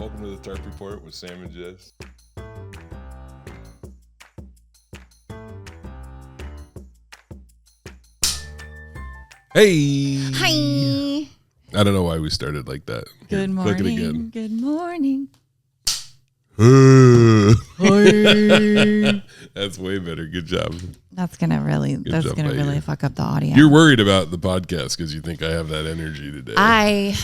Welcome to the Tarp Report with Sam and Jess. Hey! Hi! I don't know why we started like that. Good morning. Click it again. Good morning. That's way better. Good job. That's gonna really fuck up the audio. You're worried about the podcast because you think I have that energy today.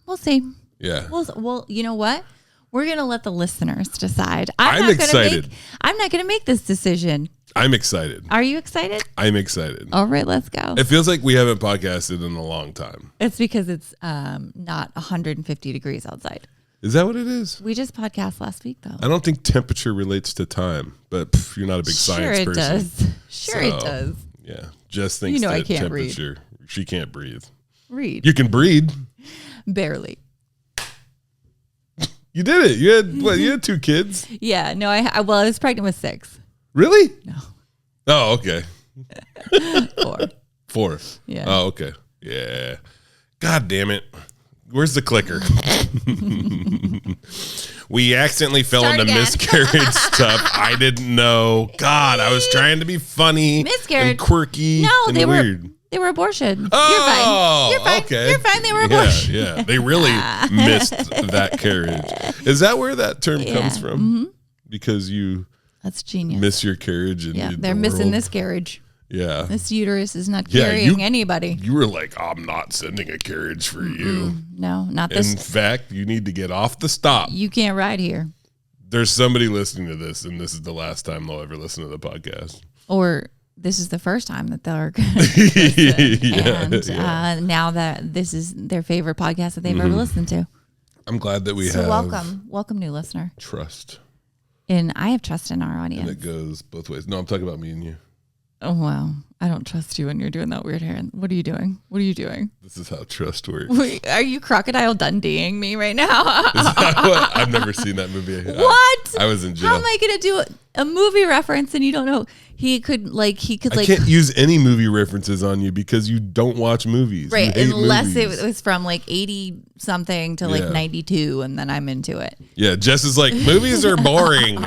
We'll see. Yeah. Well, you know what? We're gonna let the listeners decide. I'm excited. I'm not gonna make this decision. I'm excited. Are you excited? I'm excited. All right, let's go. It feels like we haven't podcasted in a long time. It's because it's not 150 degrees outside. Is that what it is? We just podcast last week, though. I don't think temperature relates to time, but you're not a big science person. Sure, it does. Yeah. Jess thinks that I can't temperature, she can't breathe. Read. You can breathe. Barely. You did it. You had 2 kids. Yeah, no, I was pregnant with 6. Really? No. Oh, okay. 4. 4. Yeah. Oh, okay. Yeah. God damn it. Where's the clicker? We accidentally fell into miscarriage stuff. I didn't know. God, I was trying to be funny and quirky and weird. They were abortion. Oh, You're fine. Okay. You're fine. They were abortion. Yeah. They really missed that carriage. Is that where that term comes from? Mm-hmm. Because you that's genius. Miss your carriage. And they're missing this carriage. Yeah. This uterus is not carrying anybody. You were like, I'm not sending a carriage for you. No, not this. In fact, you need to get off the stop. You can't ride here. There's somebody listening to this, and this is the last time they'll ever listen to the podcast. Or this is the first time that they're going to listen. And now that this is their favorite podcast that they've ever listened to. I'm glad that we have. So welcome, new listener. Trust. And I have trust in our audience. And it goes both ways. No, I'm talking about me and you. Oh, wow. I don't trust you when you're doing that weird hair. What are you doing? This is how trust works. Wait, are you Crocodile Dundeeing me right now? I've never seen that movie. What? I was in jail. How am I going to do a movie reference and you don't know? I can't use any movie references on you because you don't watch movies. Right. Unless it was from like 80 something to like 92 and then I'm into it. Yeah. Jess is like, movies are boring.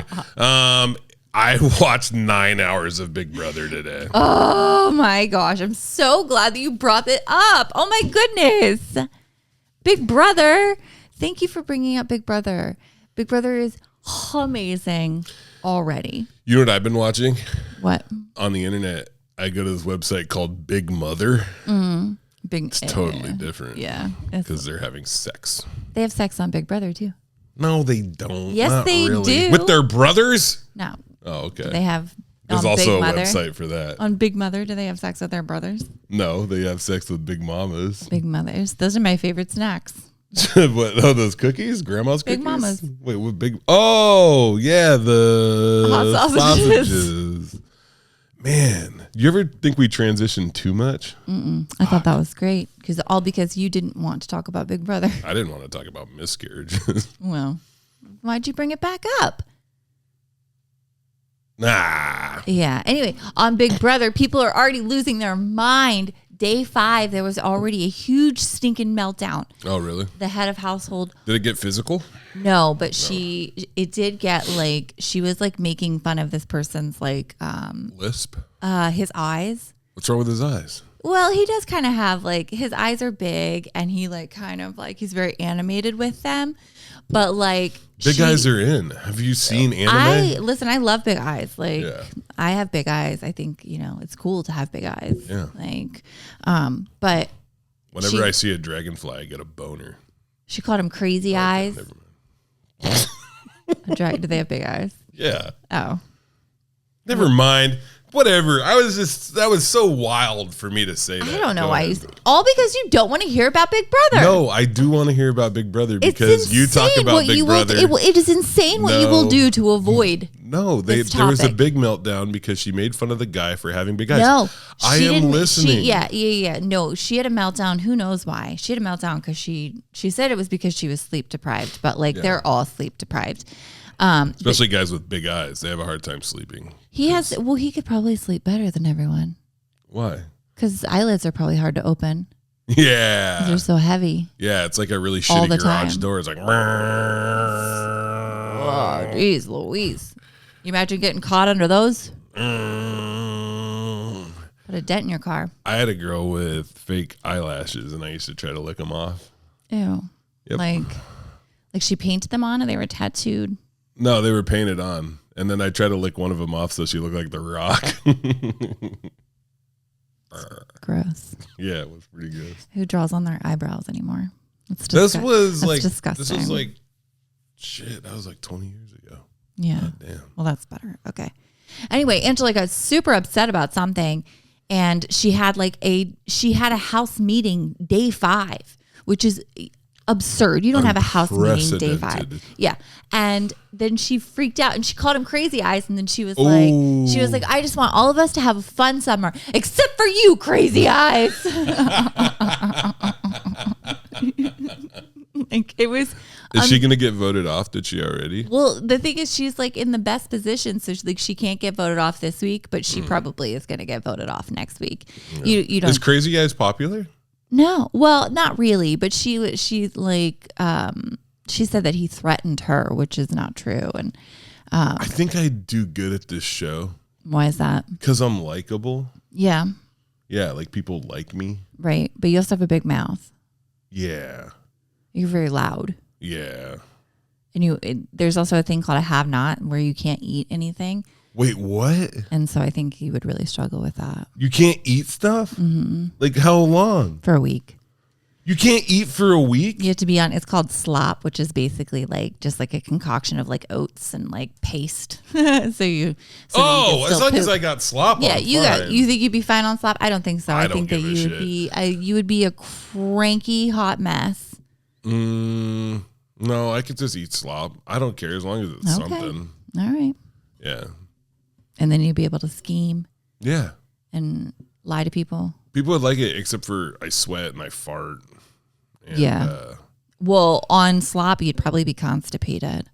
I watched 9 hours of Big Brother today. Oh my gosh. I'm so glad that you brought it up. Oh my goodness. Big Brother. Thank you for bringing up Big Brother. Big Brother is amazing already. You know what I've been watching? What? On the internet, I go to this website called Big Mother. It's totally different. Yeah. Because they're having sex. They have sex on Big Brother too. No, they don't. Yes, Not they really. do. With their brothers? No. Oh, okay. They have. There's also a website for that. On Big Mother, do they have sex with their brothers? No, they have sex with Big Mamas. Big Mothers. Those are my favorite snacks. What? Oh, those cookies? Grandma's cookies? Big Mamas. Wait, what big? Oh, yeah, the hot sausages. Man, you ever think we transitioned too much? I thought that was great because you didn't want to talk about Big Brother. I didn't want to talk about miscarriages. Well, why'd you bring it back up? Nah. Yeah. Anyway, on Big Brother, people are already losing their mind. Day 5, there was already a huge stinking meltdown. Oh, really? The head of household. Did it get physical? No, but it did get she was like making fun of this person's like lisp. His eyes. What's wrong with his eyes? Well, he does kind of have like his eyes are big and he like kind of like he's very animated with them. But like big eyes are in. Have you seen anime? I love big eyes. Like I have big eyes. I think, it's cool to have big eyes. Yeah. Like, but whenever I see a dragonfly, I get a boner. She called him crazy eyes. Never mind. Do they have big eyes? Yeah. Oh. Never mind. Whatever. That was so wild for me to say that. I don't know why all because you don't want to hear about Big Brother. No, I do want to hear about Big Brother because you talk about Big Brother. It is insane what you will do to avoid. No, there was a big meltdown because she made fun of the guy for having big eyes. No, I am listening. Yeah. No, she had a meltdown. Who knows why? She had a meltdown because she said it was because she was sleep deprived. But they're all sleep deprived. Especially guys with big eyes. They have a hard time sleeping. He could probably sleep better than everyone. Why? Because eyelids are probably hard to open. Yeah. They're so heavy. Yeah, it's like a really shitty garage door. It's like, oh, jeez, Louise. You imagine getting caught under those? Put a dent in your car. I had a girl with fake eyelashes, and I used to try to lick them off. Ew. Yep. Like she painted them on, and they were tattooed. No, they were painted on, and then I tried to lick one of them off so she looked like The Rock. Gross. Yeah, it was pretty gross. Who draws on their eyebrows anymore? This was disgusting. This was like shit. That was like 20 years ago. Yeah. God damn. Well, that's better. Okay. Anyway, Angela got super upset about something, and she had a house meeting day 5, which is absurd. You don't have a house meeting day 5. Yeah. And then she freaked out and she called him crazy eyes. And then she was like, I just want all of us to have a fun summer, except for you, crazy eyes. Like it was. Is she going to get voted off? Did she already? Well, the thing is, she's like in the best position, so she can't get voted off this week, but she probably is going to get voted off next week. Yeah. You don't. Is Crazy Eyes popular? No, well, not really, but she's like, she said that he threatened her, which is not true, and I think I do good at this show. Why is that? Because I'm likable. Yeah. Yeah, like people like me. Right, but you also have a big mouth. Yeah. You're very loud. Yeah. And there's also a thing called a have-not where you can't eat anything. Wait, what? And so I think you would really struggle with that. You can't eat stuff? Mm-hmm. Like how long? For a week. You can't eat for a week? You have to be on, it's called slop, which is basically like just like a concoction of like oats and like paste. As long as I got slop. Yeah, you think you'd be fine on slop? I don't think so. I think that you would be a cranky hot mess. No, I could just eat slop. I don't care as long as it's something. All right. Yeah. And then you'd be able to scheme. Yeah. And lie to people. People would like it, except for I sweat and I fart. And, yeah. Well, on slop, you'd probably be constipated.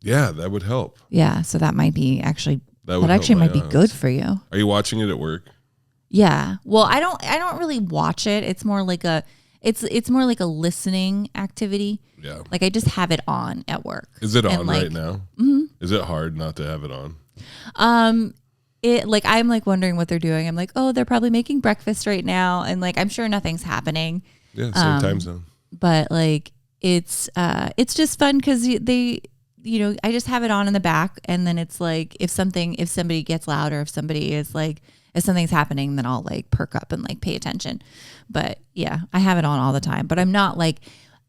Yeah, that would help. Yeah, so that might be actually might be good for you. Are you watching it at work? Yeah. Well, I don't really watch it. It's more like a listening activity. Yeah. Like I just have it on at work. Is it on right now? Mm-hmm. Is it hard not to have it on? I'm like wondering what they're doing. I'm like, oh, they're probably making breakfast right now, and like I'm sure nothing's happening. Yeah, same time zone. But like it's just fun because they, I just have it on in the back, and then it's like if somebody gets loud or if something's happening, then I'll like perk up and like pay attention. But yeah, I have it on all the time, but I'm not like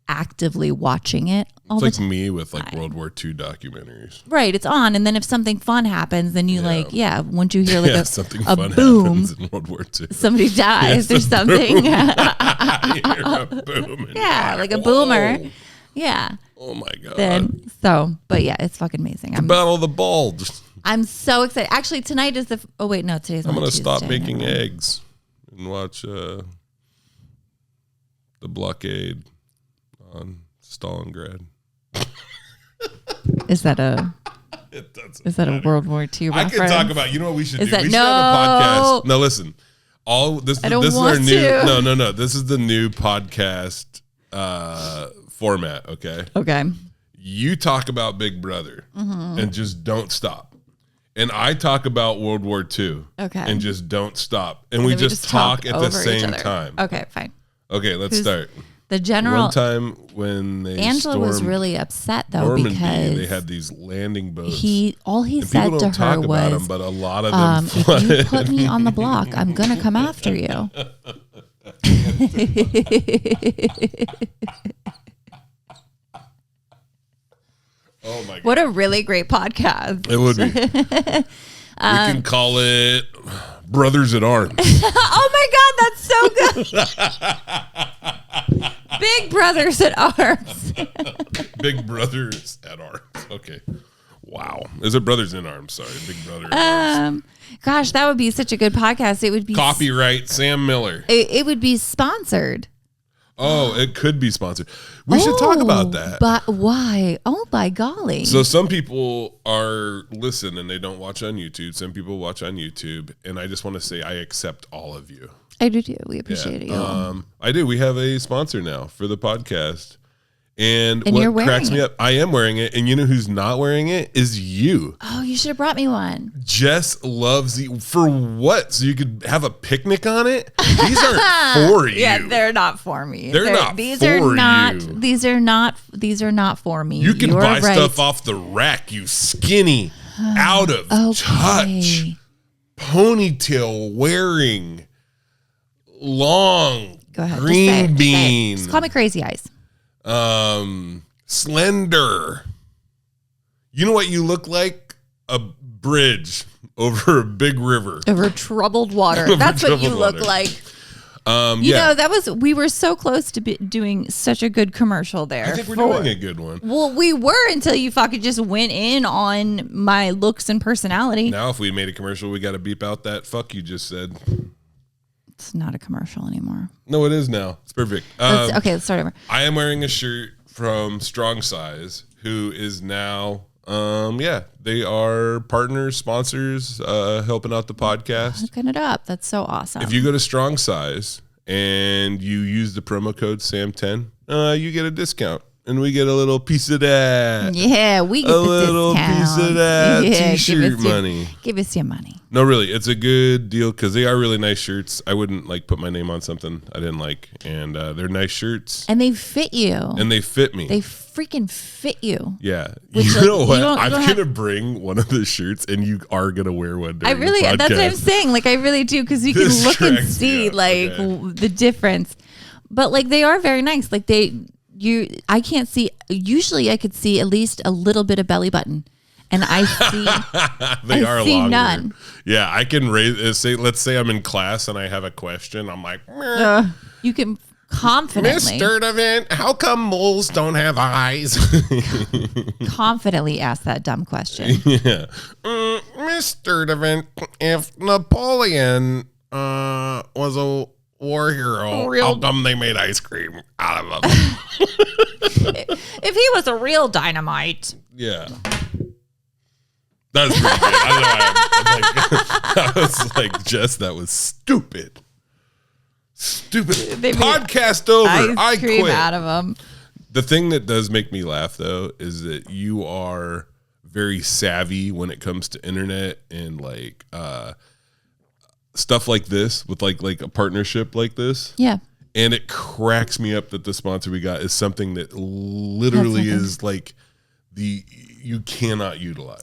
actively watching it all the time. It's like me with like World War II documentaries. Right, it's on, and then if something fun happens, then you once you hear like a boom boom in World War II, somebody dies or something. A boom. Yeah, like a boomer. Yeah. Oh my god. But yeah, it's fucking amazing. Battle of the Bulge. I'm so excited. Actually, tonight is today's I'm going to stop making Tuesday. eggs and watch the blockade on Stalingrad. Is that a World War II reference? I can talk about, you know what we should do? We should no. have a podcast. No, listen. This is our new No. This is the new podcast format, okay? Okay. You talk about Big Brother and just don't stop. And I talk about World War II. Okay. And just don't stop. And we just talk at the same time. Okay, fine. Okay, let's start. The general. One time when Angela was really upset though Normandy, because they had these landing boats. He said to her was, them, but a lot of them if you put me on the block, I'm gonna come after you. Oh my god! What a really great podcast. It would be. We can call it Brothers at Arms. Oh my god, that's so good. Big Brothers at Arms. Big Brothers at Arms. Okay. Wow. Is it Brothers in Arms? Sorry, Big Brother at Arms. Gosh, that would be such a good podcast. It would be copyright Sam Miller. It would be sponsored. Oh, it could be sponsored. We should talk about that. But why? Oh, by golly. So some people listen and they don't watch on YouTube. Some people watch on YouTube. And I just want to say I accept all of you. I do too. We appreciate you. I do. We have a sponsor now for the podcast. And what cracks me up, I am wearing it. And you know who's not wearing it is you. Oh, you should have brought me one. Jess loves for what? So you could have a picnic on it? These aren't for you. Yeah, they're not for me. They're not these for are not, you. These are not for me. You can buy stuff off the rack, you skinny, out of touch, ponytail wearing, long, green bean. Just call me Crazy Eyes. Slender. You know what you look like? A bridge over a big river. Over troubled water. That's what you look like. You know, we were so close to doing such a good commercial there. I think we're doing a good one. Well, we were until you fucking just went in on my looks and personality. Now, if we made a commercial, we got to beep out that fuck you just said. It's not a commercial anymore. No, it is now. It's perfect. Let's start over. I am wearing a shirt from Strong Size, who is now, they are partners, sponsors, helping out the podcast. Hooking it up. That's so awesome. If you go to Strong Size and you use the promo code SAM10, you get a discount. And we get a little piece of that. Yeah, we get a little piece of that t-shirt money. Give us your money. No, really, it's a good deal because they are really nice shirts. I wouldn't put my name on something I didn't like, and they're nice shirts. And they fit you. And they fit me. They freaking fit you. Yeah, you know what? I'm gonna bring one of the shirts, and you are gonna wear one. The podcast. That's what I'm saying. I really do because you can look and see the difference. But they are very nice. I can't see. Usually, I could see at least a little bit of belly button, and I see. They are longer. None. Yeah, I can raise. Let's say I'm in class and I have a question. I'm like, you can confidently, Miss Sturdivant, how come moles don't have eyes? Confidently ask that dumb question. Yeah, Miss Sturdivant, if Napoleon was a war hero, how come they made ice cream out of him? If he was a real dynamite. Yeah. That was pretty good. I was like, Jess, that was stupid. Stupid. Podcast over. I quit. Out of them. The thing that does make me laugh, though, is that you are very savvy when it comes to internet and stuff like this with like a partnership like this. Yeah. And it cracks me up that the sponsor we got is something that literally is you cannot utilize.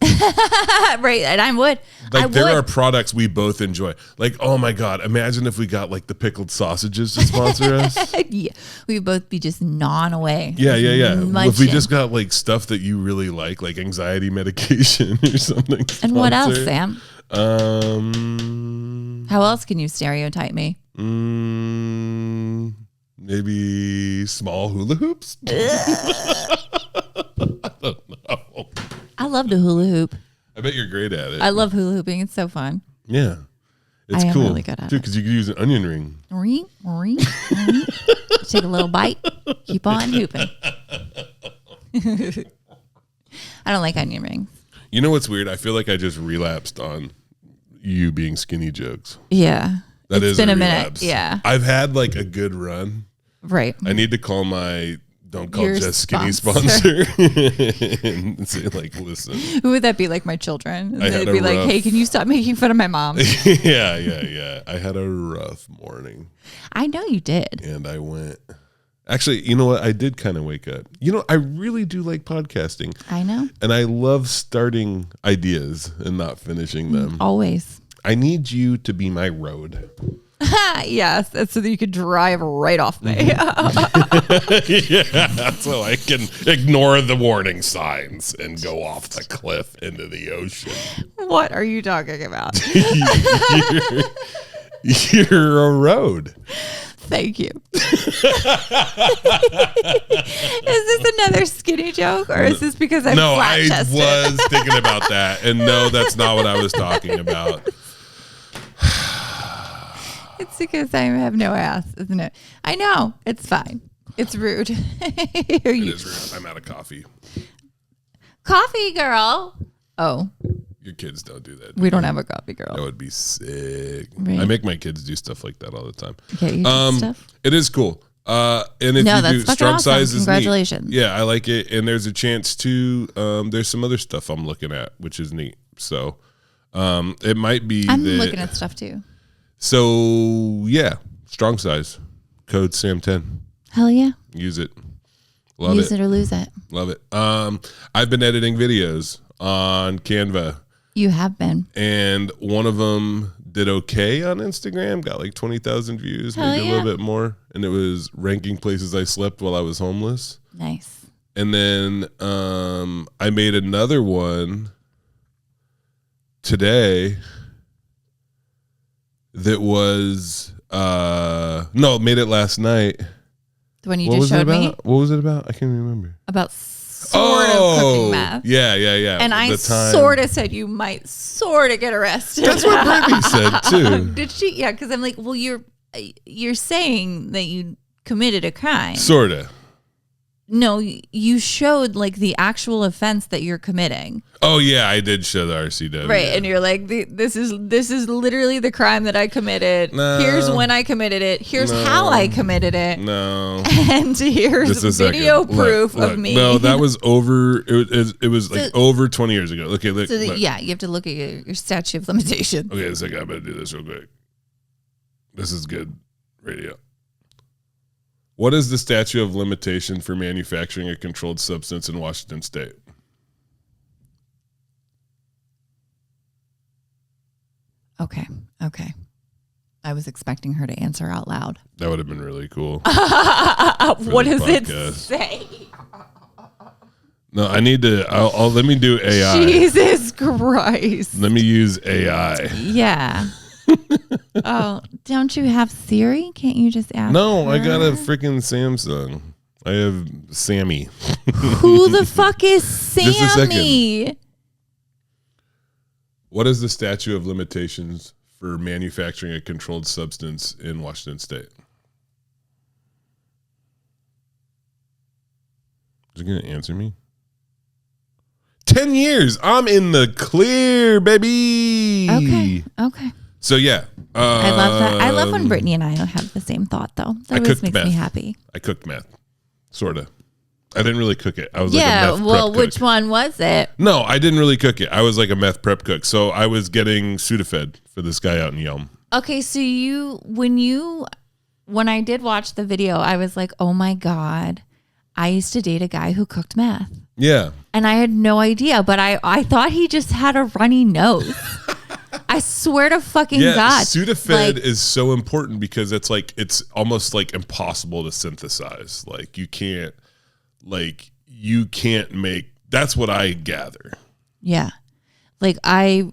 Right. And I would. There are products we both enjoy. Oh my God, imagine if we got the pickled sausages to sponsor us. Yeah. We'd both be just gnawing away. Yeah. If we just got stuff that you really like anxiety medication or something. And what else, Sam? How else can you stereotype me? Maybe small hula hoops. I don't know. I love to hula hoop. I bet you're great at it. I love hula hooping. It's so fun. Yeah. It's cool. I'm really good at it. Because you could use an onion ring. Ring. Take a little bite. Keep on hooping. I don't like onion rings. You know what's weird? I feel like I just relapsed on you being skinny jokes. Yeah. It's been a minute. Yeah. I've had a good run. Right. I need to call my Don't Call Jess Skinny sponsor and say listen. Who would that be? My children? And they'd be hey, can you stop making fun of my mom? Yeah. I had a rough morning. I know you did. And I went. Actually, you know what? I did kind of wake up. I really do like podcasting. I know. And I love starting ideas and not finishing them. Always. I need you to be my road. Yes, that's so that you could drive right off me. Yeah, so I can ignore the warning signs and go off the cliff into the ocean. What are you talking about? You're a road. Thank you. Is this another skinny joke, or is this because I'm flat-chested? No, I was thinking about that, and no, that's not what I was talking about. It's because I have no ass, isn't it? I know. It's fine. It's rude. It is rude. I'm out of coffee. Coffee, girl. Oh. Your kids don't do that. We don't have a coffee girl. That would be sick. Right. I make my kids do stuff like that all the time. Okay, you do stuff? It is cool. And if you do strong awesome. size is Congratulations. neat. Yeah, I like it. And there's a chance to there's some other stuff I'm looking at, which is neat. So it might be I'm looking at stuff too. So yeah, strong size. Code SAM10. Hell yeah. Use it. Love Use it or lose it. Love it. I've been editing videos on Canva. You have been. And one of them did okay on Instagram, got like 20,000 views, maybe a little bit more. And it was ranking places I slept while I was homeless. Nice. And then I made another one today that was, made it last night. The one you just showed me? What was it about? I can't remember. About sort of cooking meth. Yeah. And I sort of said you might sort of get arrested. That's what Brittany said too. Did she? Yeah, because I'm like, well, you're saying that you committed a crime. Sorta. No, you showed like the actual offense that you're committing. Oh yeah, I did show the RCW. Right, and you're like, this is literally the crime that I committed. No, here's when I committed it. Here's how I committed it. No. And here's video proof of me. No, that was over. It was like over 20 years ago. Okay, look. Yeah, you have to look at your statute of limitations. Okay, a second. I'm gonna do this real quick. This is good radio. What is the statute of limitation for manufacturing a controlled substance in Washington State? Okay. I was expecting her to answer out loud. That would have been really cool. What does it say? No, I need to. Let me do AI. Jesus Christ. Let me use AI. Yeah. Oh, don't you have Siri? Can't you just ask No, her? I got a freaking Samsung. I have Sammy. Who the fuck is Sammy? Just a second. What is the statute of limitations for manufacturing a controlled substance in Washington State? Is he going to answer me? 10 years. I'm in the clear, baby. Okay. So, yeah. I love that. I love when Brittany and I have the same thought, though. That always makes me happy. I cooked meth. Sorta. I didn't really cook it. I was like a meth prep cook. Which one was it? No, I didn't really cook it. I was like a meth prep cook. So I was getting Sudafed for this guy out in Yelm. Okay, so when I did watch the video, I was like, oh my God, I used to date a guy who cooked meth. Yeah. And I had no idea, but I thought he just had a runny nose. I swear to fucking God. Sudafed is so important because it's almost like impossible to synthesize. Like you can't make, that's what I gather. Yeah. Like I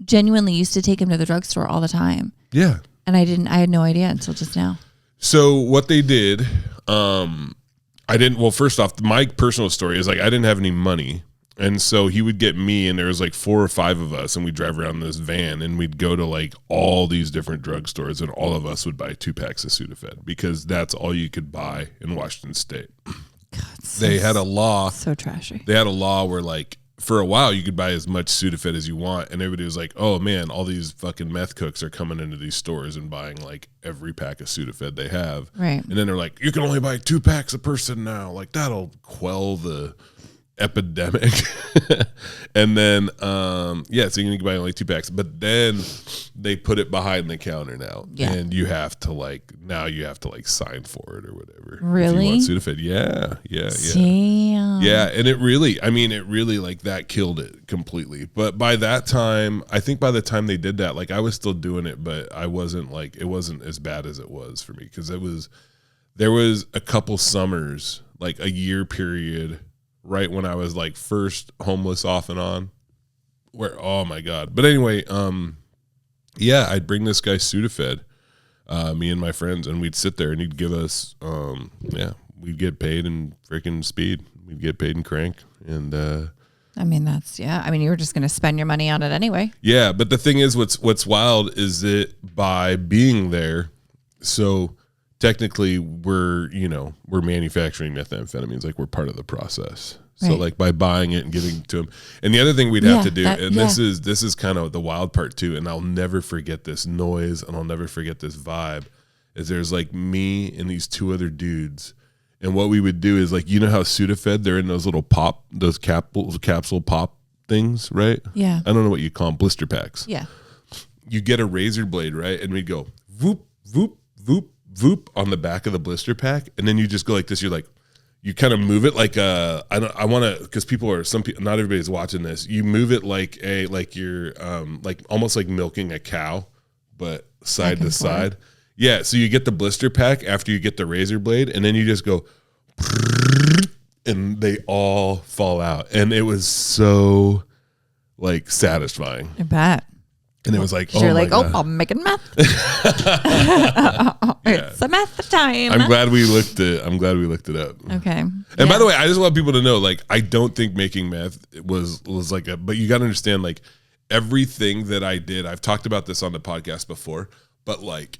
genuinely used to take him to the drugstore all the time. Yeah. And I had no idea until just now. So what they did, first off, my personal story is like, I didn't have any money. And so he would get me, and there was like 4 or 5 of us, and we'd drive around in this van, and we'd go to like all these different drugstores, and all of us would buy 2 packs of Sudafed because that's all you could buy in Washington State. God, they had a law. So trashy. They had a law where like for a while you could buy as much Sudafed as you want, and everybody was like, oh man, all these fucking meth cooks are coming into these stores and buying like every pack of Sudafed they have. Right. And then they're like, you can only buy 2 packs a person now. Like that'll quell the epidemic. And then so you can buy only 2 packs, but then they put it behind the counter now. Yeah. And you have to sign for it or whatever. Really? If you want Sudafed. Yeah. Damn. Yeah, and it really like that killed it completely. But by that time, I think by the time they did that, like I was still doing it, but I wasn't like, it wasn't as bad as it was for me because there was a couple summers, like a year period right when I was like first homeless off and on, where, oh my God. But anyway, I'd bring this guy Sudafed, me and my friends, and we'd sit there and he'd give us, we'd get paid in freaking speed. We'd get paid in crank. And, you were just going to spend your money on it anyway. Yeah. But the thing is, what's wild is that by being there, so technically we're manufacturing methamphetamines, like we're part of the process. So like by buying it and giving it to him. And the other thing we'd have to do, this is kind of the wild part too, and I'll never forget this noise and I'll never forget this vibe, is there's like me and these two other dudes. And what we would do is like, you know how Sudafed, they're in those little capsule pop things, right? Yeah. I don't know what you call them, blister packs. Yeah. You get a razor blade, right? And we'd go voop, voop, voop, voop on the back of the blister pack. And then you just go like this. You're like, you kind of move it like I want to, because not everybody's watching this. You move it like you're like almost like milking a cow, but side to side. Yeah. So you get the blister pack after you get the razor blade, and then you just go, and they all fall out. And it was so like satisfying. I bet. And it was like, you're like, I'm making meth. It's a meth time. I'm glad we looked it up. Okay. And by the way, I just want people to know, like, I don't think making meth was like but you got to understand, like, everything that I did, I've talked about this on the podcast before, but like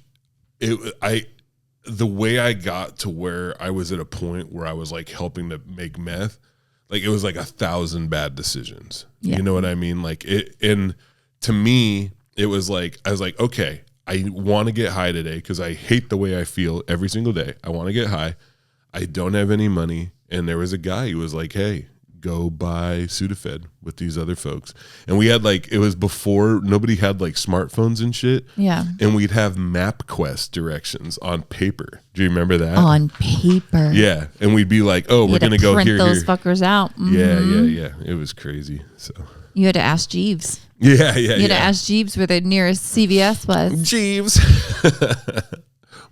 the way I got to where I was at a point where I was like helping to make meth, like it was like 1,000 bad decisions. Yeah. You know what I mean? Like and to me, it was like, I was like, okay, I want to get high today because I hate the way I feel every single day. I want to get high. I don't have any money. And there was a guy who was like, hey, go buy Sudafed with these other folks. And we had like, it was before nobody had like smartphones and shit. Yeah. And we'd have MapQuest directions on paper. Do you remember that? On paper. Yeah. And we'd be like, oh, we're going to go here. Print those fuckers out. Mm-hmm. Yeah. It was crazy. So you had to ask Jeeves. Yeah. You had to ask Jeeves where the nearest CVS was. Jeeves.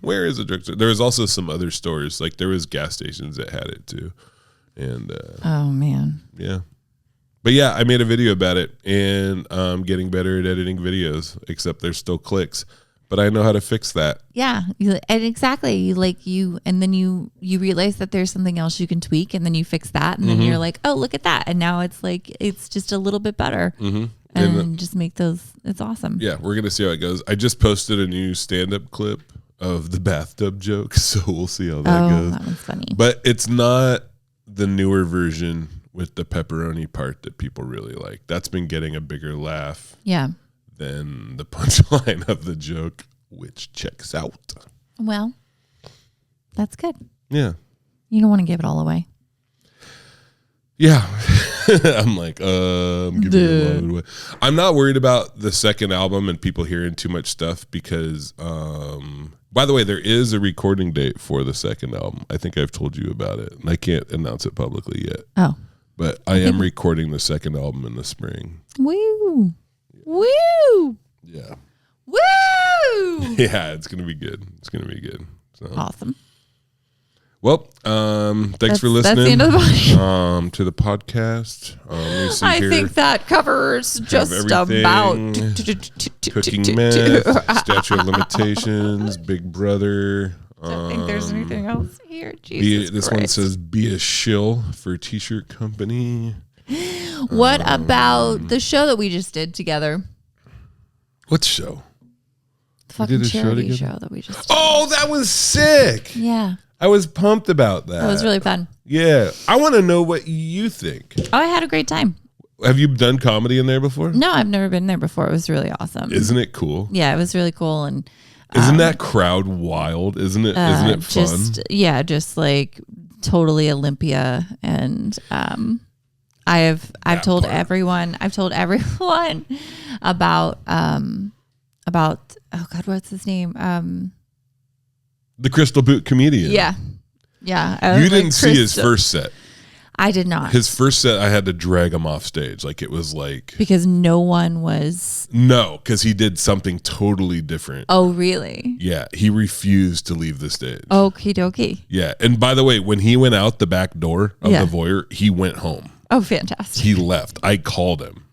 Where is the drugstore? There was also some other stores. Like there was gas stations that had it too. And oh man. Yeah. But yeah, I made a video about it, and I'm getting better at editing videos, except there's still clicks. But I know how to fix that. Yeah. And exactly. And then you realize that there's something else you can tweak, and then you fix that, and then you're like, oh, look at that. And now it's like, it's just a little bit better. Mm-hmm. And just make those, it's awesome. Yeah, we're going to see how it goes. I just posted a new stand-up clip of the bathtub joke, so we'll see how that goes. That one's funny. But it's not the newer version with the pepperoni part that people really like. That's been getting a bigger laugh. Yeah. Than the punchline of the joke, which checks out. Well, that's good. Yeah. You don't want to give it all away. Yeah. I'm like, I'm giving a lot of it away. I'm not worried about the second album and people hearing too much stuff because, by the way, there is a recording date for the second album. I think I've told you about it, and I can't announce it publicly yet. Oh. But I am recording the second album in the spring. Woo. Woo. Yeah. Woo. Yeah, it's going to be good. It's going to be good. So. Awesome. Well, thanks for listening. That's the end of the podcast. To the podcast. I think that covers just about Cooking Meth, Statute of Limitations, Big Brother. I don't think there's anything else here. Jesus this Christ. one says be a shill for a t-shirt company. What about the show that we just did together? What show? The fucking charity show that we just did. Oh, that was sick. Yeah. I was pumped about that. That was really fun. Yeah. I want to know what you think. Oh, I had a great time. Have you done comedy in there before? No, I've never been there before. It was really awesome. Isn't it cool? Yeah, it was really cool. And isn't that crowd wild? Isn't it fun? Just like totally Olympia. And I've told everyone about oh God, what's his name? The Crystal Boot Comedian. Yeah. Yeah. You didn't see his first set. I did not. His first set, I had to drag him off stage. Like it was like. Because no one was. No, because he did something totally different. Oh, really? Yeah. He refused to leave the stage. Okie dokie. Yeah. And by the way, when he went out the back door of the voyeur, he went home. Oh, fantastic. He left. I called him.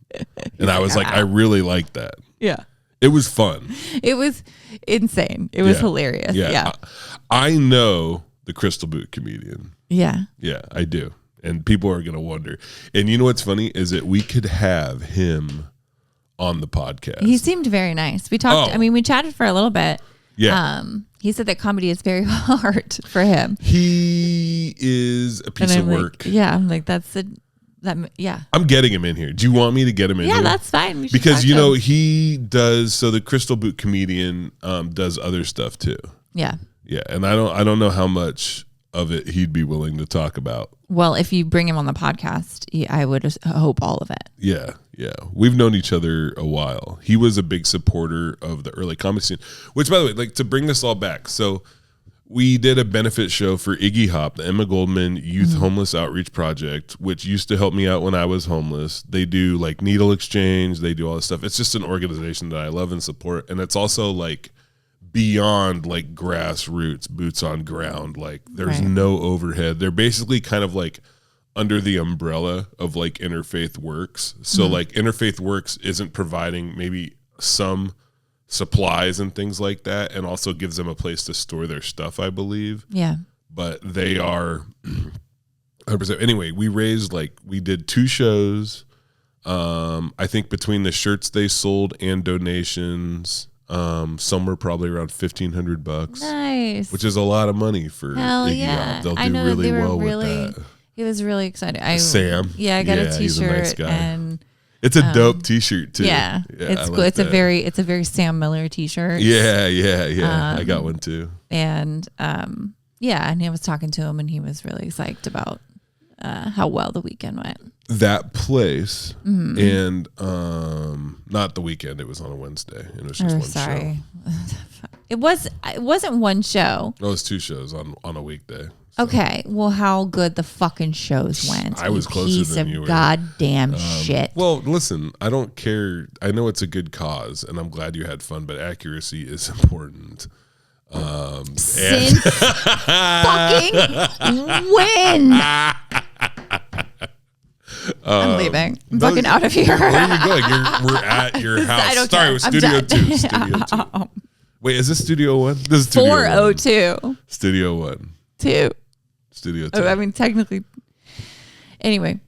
And I was like, I really like that. Yeah. It was fun. It was insane. It was hilarious. Yeah. I know the Crystal Boot Comedian. Yeah. Yeah, I do. And people are going to wonder. And you know what's funny is that we could have him on the podcast. He seemed very nice. We talked, we chatted for a little bit. Yeah. He said that comedy is very hard for him. He is a piece of work. Like, yeah. I'm like, that's I'm getting him in here. Do you want me to get him in here? Yeah, that's fine. Because, you know, he does, so the Crystal Boot comedian does other stuff too. Yeah. Yeah, and I don't know how much of it he'd be willing to talk about. Well, if you bring him on the podcast, I would hope all of it. Yeah. We've known each other a while. He was a big supporter of the early comedy scene, which, by the way, like to bring this all back. So we did a benefit show for Iggy Hop, the Emma Goldman Youth Homeless Outreach Project, which used to help me out when I was homeless. They do like needle exchange. They do all this stuff. It's just an organization that I love and support. And it's also like beyond like grassroots, boots on ground. Like there's no overhead. They're basically kind of like under the umbrella of like Interfaith Works. So like Interfaith Works isn't providing maybe some supplies and things like that, and also gives them a place to store their stuff, I believe. Yeah. But they are 100%. Anyway, we did 2 shows. I think between the shirts they sold and donations, somewhere probably around $1,500. Nice. Which is a lot of money for Iggy Hop. They'll do really well with that. He was really excited. Sam. Yeah, I got a t-shirt, he's a nice guy. and it's a dope t-shirt too. Yeah, it's cool. It's a very Sam Miller t-shirt. Yeah. I got one too. And and I was talking to him, and he was really psyched about how well the weekend went. That place, and not the weekend. It was on a Wednesday. It was just one show. It wasn't one show. No, it was 2 shows on a weekday. So. Okay, well, how good the fucking shows went. I was closer than you were. Goddamn shit. Well, listen, I don't care. I know it's a good cause, and I'm glad you had fun, but accuracy is important. Since fucking when? I'm leaving. I'm fucking out of here. Where are you going? We're at your house. Sorry, it was Studio 2. Studio 2. Wait, is this Studio 1? This is Studio 402. Studio 1. 2. Studio 2. I mean, technically. Anyway.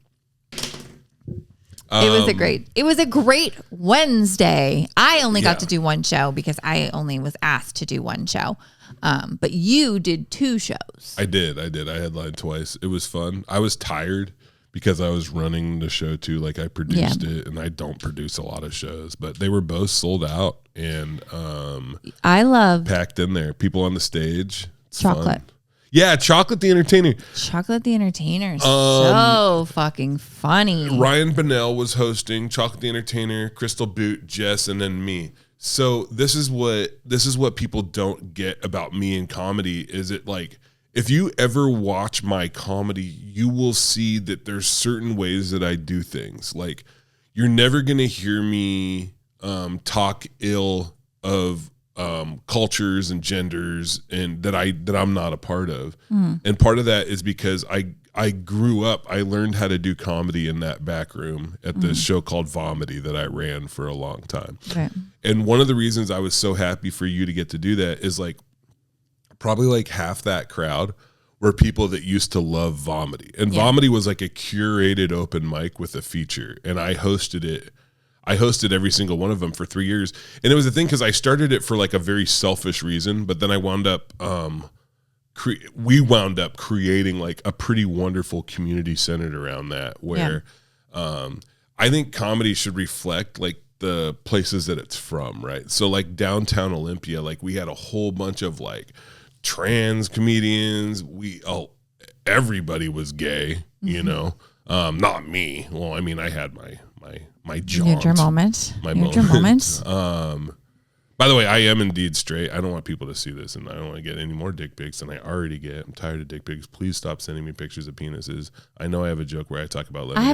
It was a great Wednesday. I only got to do one show because I only was asked to do one show. But you did 2 shows. I did. I headlined twice. It was fun. I was tired because I was running the show too. Like I produced it, and I don't produce a lot of shows, but they were both sold out, and I love packed in there. People on the stage. It's Chocolate. Fun. Yeah, Chocolate the Entertainer. Chocolate the Entertainer. So fucking funny. Ryan Bonnell was hosting. Chocolate the Entertainer, Crystal Boot, Jess, and then me. So this is what people don't get about me in comedy. Is it like, if you ever watch my comedy, you will see that there's certain ways that I do things. Like, you're never gonna hear me talk ill of cultures and genders and that I'm not a part of. And part of that is because I grew up, I learned how to do comedy in that back room at this show called Vomity that I ran for a long time. Right. And one of the reasons I was so happy for you to get to do that is like probably like half that crowd were people that used to love Vomity. And Vomity was like a curated open mic with a feature, and I hosted it. I hosted every single one of them for 3 years. And it was a thing because I started it for like a very selfish reason, but then I wound up, we wound up creating like a pretty wonderful community centered around that, where I think comedy should reflect like the places that it's from, right? So like downtown Olympia, like we had a whole bunch of like trans comedians. Everybody was gay, you know, not me. Well, I mean, I had my jaunt. You had your moment. Your moment. By the way, I am indeed straight. I don't want people to see this, and I don't want to get any more dick pics than I already get. I'm tired of dick pics. Please stop sending me pictures of penises. I know I have a joke where I talk about letting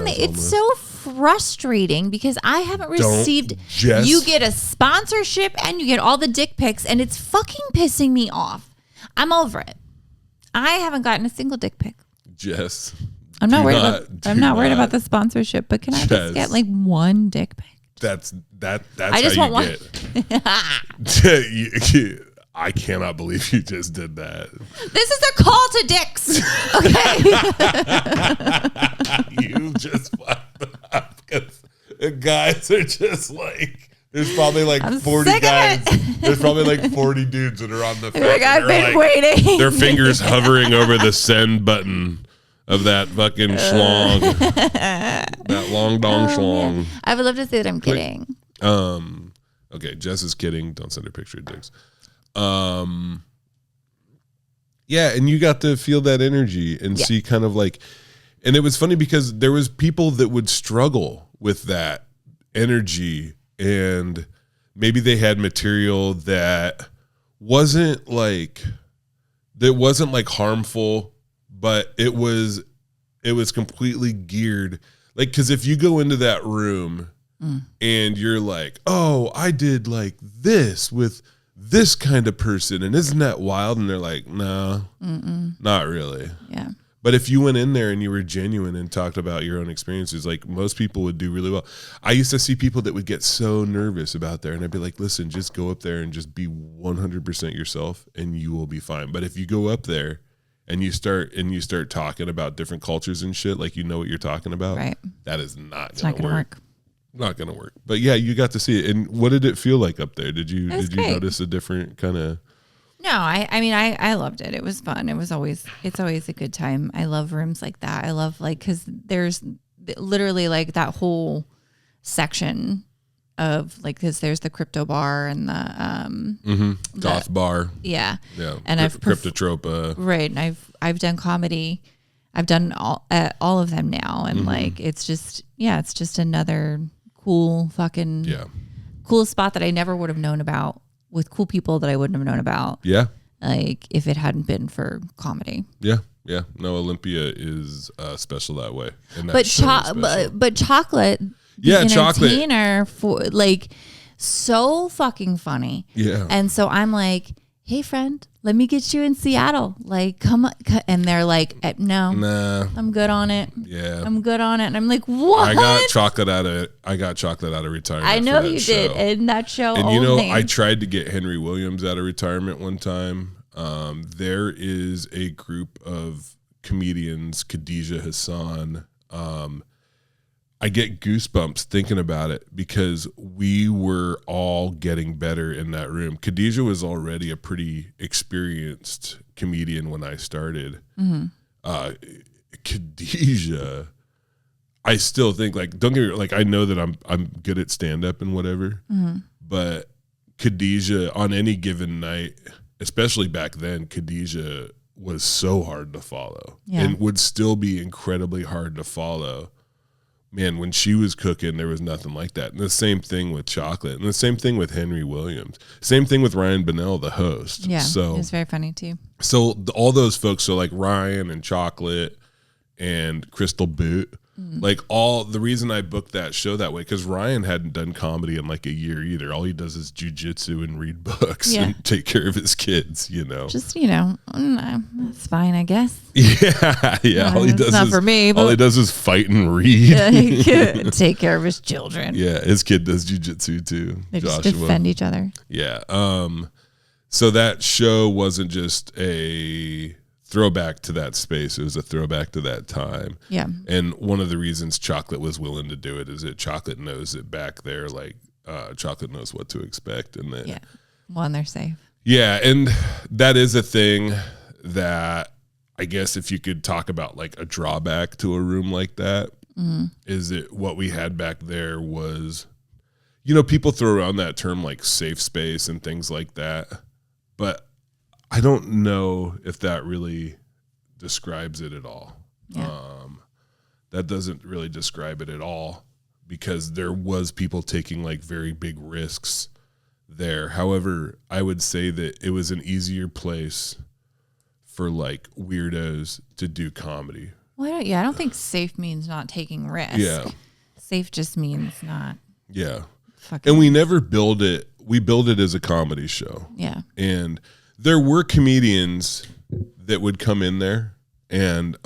it's so frustrating because I haven't received. You get a sponsorship and you get all the dick pics, and it's fucking pissing me off. I'm over it. I haven't gotten a single dick pic. Jess, I'm not worried about the sponsorship, but can I just get like one dick pic? That's I just want one. I cannot believe you just did that. This is a call to dicks. Okay. You just fucked up because guys are just like, there's probably like 40 guys. There's probably like 40 dudes that are on the phone. I've been waiting. Their fingers hovering over the send button. of that fucking schlong. That long dong schlong. Man. I would love to say that I'm kidding. Okay, Jess is kidding. Don't send her a picture of dicks. Yeah, and you got to feel that energy and see kind of like, and it was funny because there was people that would struggle with that energy, and maybe they had material that wasn't like harmful, but it was completely geared. Like, because if you go into that room and you're like, oh, I did like this with this kind of person, and isn't that wild? And they're like, no, not really. Yeah. But if you went in there and you were genuine and talked about your own experiences, like most people would do really well. I used to see people that would get so nervous about there, and I'd be like, listen, just go up there and just be 100% yourself and you will be fine. But if you go up there and you start talking about different cultures and shit, like you know what you're talking about, right? That is not going to work. Not going to work. But yeah, you got to see it. And what did it feel like up there? Did you notice a different kind of... No, I mean, I loved it. It was fun. It's always a good time. I love rooms like that. I love because there's literally like that whole section of like, because there's the crypto bar and the goth bar. Yeah. Yeah. And I've Cryptotrope. Right. And I've done comedy. I've done all of them now. And like, it's just another cool spot that I never would have known about, with cool people that I wouldn't have known about. Yeah. Like if it hadn't been for comedy. Yeah. Yeah. No, Olympia is special that way. And but chocolate. Yeah. Chocolate. Entertainer for like so fucking funny. Yeah. And so I'm like, hey friend, let me get you in Seattle. Like, come on. And they're like, no, nah, I'm good on it. Yeah. I'm good on it. And I'm like, what? I got chocolate out of retirement. I know you did. And that show. And you know, I tried to get Henry Williams out of retirement one time. There is a group of comedians, Khadijah Hassan. I get goosebumps thinking about it because we were all getting better in that room. Khadijah was already a pretty experienced comedian when I started. Khadijah, I still think, like, don't get me, like, I know that I'm good at stand up and whatever, but Khadijah on any given night, especially back then, Khadijah was so hard to follow and would still be incredibly hard to follow. Man, when she was cooking, there was nothing like that. And the same thing with Chocolate. And the same thing with Henry Williams. Same thing with Ryan Bonnell, the host. Yeah, so it was very funny too. So all those folks, so like Ryan and Chocolate and Crystal Boot, like all the reason I booked that show that way, because Ryan hadn't done comedy in like a year either. All he does is jujitsu and read books and take care of his kids, you know. Just, you know, that's fine, I guess. Yeah. All he does not is, for me, but all he does is fight and read. Take care of his children. Yeah, his kid does jujitsu too. They just defend each other. Yeah. So that show wasn't just a throwback to that space. It was a throwback to that time. Yeah. And one of the reasons Chocolate was willing to do it is that Chocolate knows that back there, like, Chocolate knows what to expect. And that, and they're safe. Yeah. And that is a thing that I guess if you could talk about like a drawback to a room like that, is that what we had back there was, you know, people throw around that term like safe space and things like that. But I don't know if that really describes it at all. Yeah. That doesn't really describe it at all, because there was people taking like very big risks there. However, I would say that it was an easier place for like weirdos to do comedy. Well, I don't think safe means not taking risks. Yeah. Safe just means not. Yeah. And we never build it. We build it as a comedy show. Yeah. And there were comedians that would come in there, and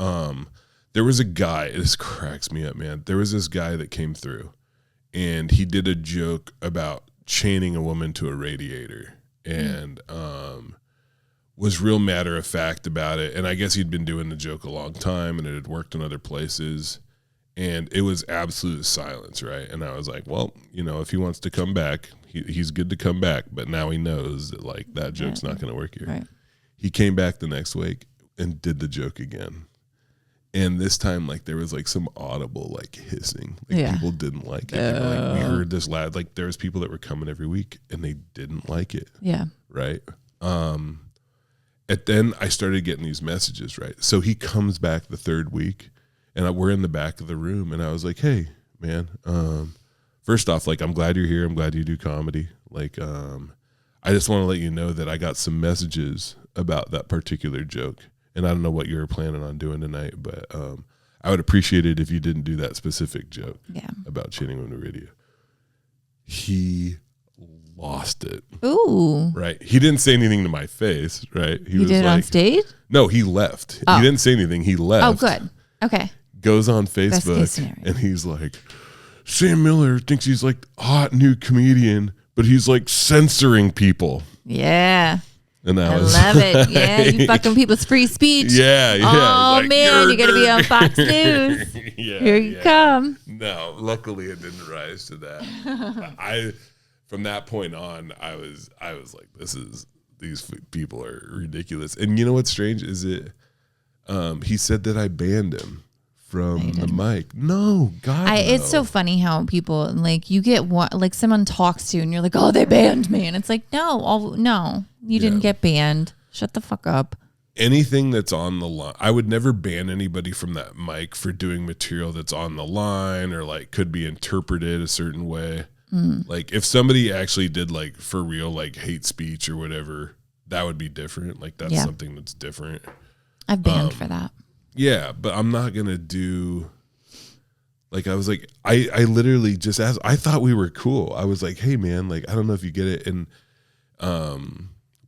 there was a guy, this cracks me up, man. There was this guy that came through, and he did a joke about chaining a woman to a radiator, and was real matter of fact about it. And I guess he'd been doing the joke a long time, and it had worked in other places, and it was absolute silence, right? And I was like, well, you know, if he wants to come back, he's good to come back, but now he knows that like that joke's not going to work here. Right. He came back the next week and did the joke again. And this time, like, there was like some audible like hissing. Like people didn't like it. They were like, we heard this loud. Like there was people that were coming every week and they didn't like it. Yeah. Right. And then I started getting these messages. Right. So he comes back the third week, and we're in the back of the room, and I was like, hey, man. First off, like, I'm glad you're here. I'm glad you do comedy. Like, I just want to let you know that I got some messages about that particular joke. And I don't know what you were planning on doing tonight, but I would appreciate it if you didn't do that specific joke about cheating on the radio. He lost it. Ooh. Right. He didn't say anything to my face, right? He was did it on stage? No, he left. He didn't say anything. He left. Oh, good. Okay. Goes on Facebook and he's like, Sam Miller thinks he's like a hot new comedian, but he's like censoring people. Yeah. And I love it. Yeah, you fucking people's free speech. Yeah. Oh, like, man, you're going to be on Fox News. Here you come. No, luckily it didn't rise to that. From that point on, I was like, these people are ridiculous. And you know what's strange is he said that I banned him from the mic. No, God, no. It's so funny how people, like, you get like someone talks to you and you're like, oh, they banned me. And it's like, no, you didn't get banned. Shut the fuck up. Anything that's on the line, I would never ban anybody from that mic for doing material that's on the line or like could be interpreted a certain way. Like if somebody actually did like for real, like hate speech or whatever, that would be different. Like that's something that's different. I've banned for that. Yeah, but I'm not going to do, like, I was like, I literally just asked, I thought we were cool. I was like, hey man, like, I don't know if you get it. And,